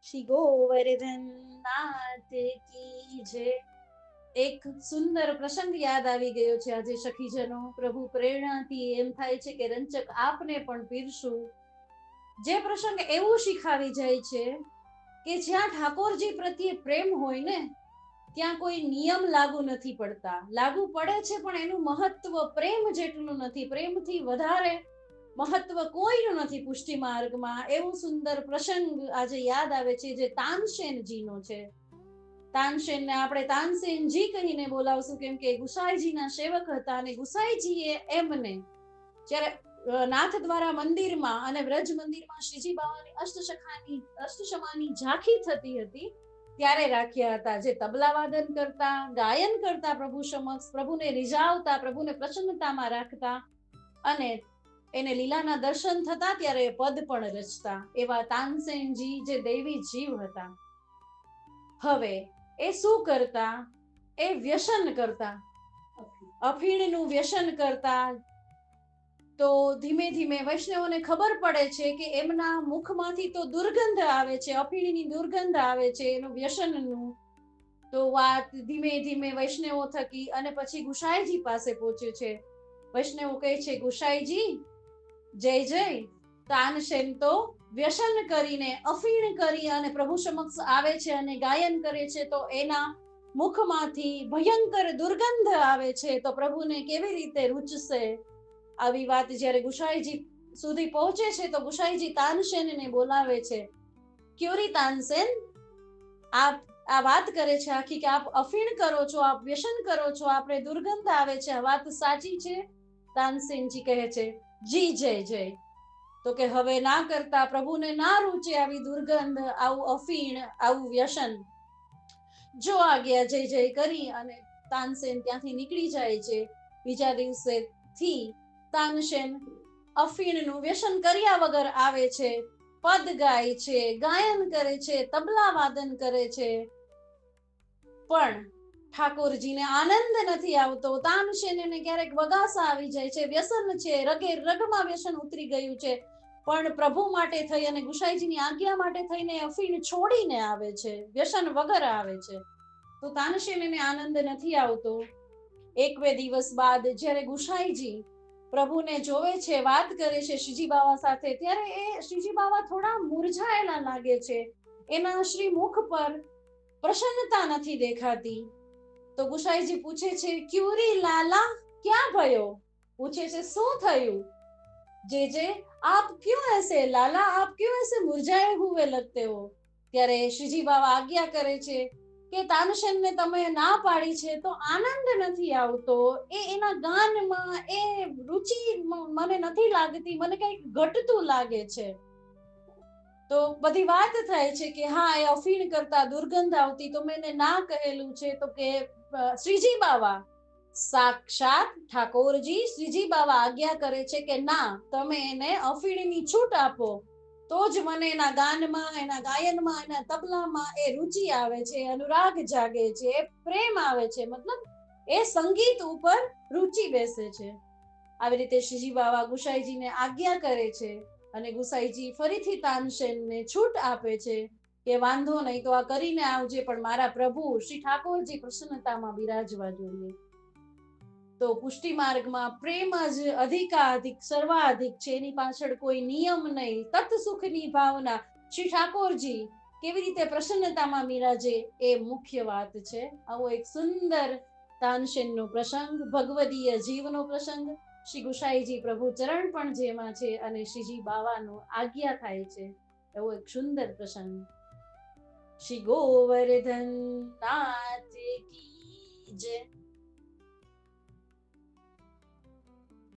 શ્રી ગોવર્ધન નાથ કી જય. એક સુંદર પ્રસંગ યાદ આવી ગયો છે આજે સખીજનો. પ્રભુ પ્રેરણાથી એમ થાય છે કે રંચક આપને પણ પીરશું. જે પ્રસંગ એવું શીખાવી જાય છે કે જ્યાં ઠાકોરજી પ્રત્યે પ્રેમ હોય ને ત્યાં કોઈ નિયમ લાગુ નથી પડતા. લાગુ પડે છે પણ એનું મહત્વ પ્રેમ જેટલું નથી, પ્રેમથી વધારે મહત્વ કોઈનું નથી પુષ્ટિ માર્ગમાં. એવું સુંદર પ્રસંગ આજે યાદ આવે છે જે તાનસેનજીનો છે. તાનસેનને આપણે તાનસેનજી કહીને બોલાવશું કેમ કે ગુસાઈજીના સેવક હતા અને ગુસાઈજીએ એમને જ્યારે નાથ દ્વારા મંદિરમાં અને વ્રજ મંદિરમાં શ્રીજી બાવાની અષ્ટશમાની ઝાંખી થતી હતી ત્યારે રાખ્યા હતા, જે તબલા વાદન કરતા, ગાયન કરતા, પ્રભુ સમક્ષ પ્રભુને રીઝાવતા, પ્રભુને પ્રસન્નતામાં રાખતા અને એને લીલાના દર્શન થતા ત્યારે પદ પણ રચતા એવા તાનસેનજી જે દૈવી જીવ હતા. હવે એ શું કરતા? એ વ્યસન કરતા, અફીણનું વ્યસન કરતા. તો ધીમે ધીમે વૈષ્ણવોને ખબર પડે છે કે એમના મુખમાંથી તો દુર્ગંધ આવે છે, અફીણની દુર્ગંધ આવે છે એનું વ્યસનનું. તો વાત ધીમે ધીમે વૈષ્ણવો થકી અને પછી ગુસાઈજી પાસે પહોંચે છે. વૈષ્ણવો કહે છે, ગુસાઈજી જય જય, તાનસેન તો વ્યસન કરીને અફીણ કરી અને પ્રભુ સમક્ષ આવે છે અને ગાયન કરે છે તો એના મુખમાંથી ભયંકર દુર્ગંધ આવે છે, તો પ્રભુને કેવી રીતે રૂચશે? આવી વાત જ્યારે ગુસાઈજી સુધી પહોંચે છે તો ગુસાઈજી તાનસેનને બોલાવે છે. ક્યોરી તાનસેન, આપ આ વાત કરે છે આખી કે આપ અફીણ કરો છો, આપ વ્યસન કરો છો, આપણે દુર્ગંધ આવે છે, આ વાત સાચી છે? તાનસેનજી કહે છે, જી જય જય. તો કે હવે ના કરતા, પ્રભુને ના રૂચે આવી દુર્ગંધ, આવું અફીણ, આવું વ્યસન. જો આવ્યા જય જય કરી અને તાનસેન ત્યાંથી નીકળી જાય છે. બીજા દિવસે થી તાનસેન અફીણનું વ્યસન કર્યા વગર આવે છે, પદ ગાય છે, ગાયન કરે છે, તબલા વાદન કરે છે, પણ ઠાકોરજીને આનંદ નથી આવતો. તાનસેનને ક્યારેક વગાસા આવી જાય છે, વ્યસન છે, રગે રગમાં વ્યસન ઉતરી ગયું છે, પણ પ્રભુ માટે થઈ અને ગુસાઈજીની આજ્ઞા માટે થઈને અફીણ છોડીને આવે છે, વ્યસન વગર આવે છે. તો તાનસેનને આનંદ નથી આવતો. એક બે દિવસ બાદ જ્યારે ગુસાઈજી પ્રભુને જોવે છે, વાત કરે છે શ્રીજી બાવા સાથે, ત્યારે એ શ્રીજી બાવા થોડા મુરઝાયેલા લાગે છે. એના શ્રી મુખ પર પ્રસન્નતા નથી દેખાતી. તો ગુસાઈજી પૂછે છે, ક્યુરી લાલા, ક્યાં ભયો? પૂછે છે, શું થયું? જે જે आप क्यों ऐसे लाला, आप क्यों ऐसे मुरझाए हुए लगते हो? ત્યારે શ્રીજી બાવા આજ્ઞા કરે છે કે તાનસેનને તમે ના પાડી છે તો આનંદ નથી આવતો, એ એના ગાનમાં એ રુચિ મને નથી લાગતી, મને કઈક ઘટતું લાગે છે. તો બધી વાત થાય છે કે હા, એ અફીણ કરતા દુર્ગંધ આવતી, તો મેં ના કહેલું છે. તો કે શ્રીજી બાવા સાક્ષાત ઠાકોરજી શ્રીજી બાવા આજ્ઞા કરે છે કે ના, તમે એને અફીણની છૂટ આપો તો જ મને એના ગાનમાં, એના ગાયનમાં, એના તબલામાં એ રુચિ આવે છે, અનુરાગ જાગે છે, એ પ્રેમ આવે છે, મતલબ એ સંગીત ઉપર રુચિ બેસે છે. આવી રીતે શ્રીજી બાવા ગુસાઈજીને આજ્ઞા કરે છે અને ગુસાઈજી ફરીથી તાનસેનને છૂટ આપે છે કે વાંધો નહીં, તો આ કરીને આવજે, પણ મારા પ્રભુ શ્રી ઠાકોરજી પ્રસન્નતામાં બિરાજવા જોઈએ. તો પુષ્ટિ માર્ગમાં પ્રેમ જ અધિકાધિક સર્વાધિક છે, એની પાછળ કોઈ નિયમ નહીં, તત સુખની ભાવના, શ્રી ઠાકોરજી કેવી રીતે પ્રસન્નતામાં બિરાજે એ મુખ્ય વાત છે. આવો એક સુંદર તાનસેનનો પ્રસંગ, ભગવદીય જીવનો પ્રસંગ. શ્રી ગુસાઈજી પ્રભુ ચરણ પણ જેમાં છે અને શ્રીજી બાવાનો આજ્ઞા થાય છે, એવો એક સુંદર પ્રસંગ. શ્રી ગોવર્ધન નાથ કી જય.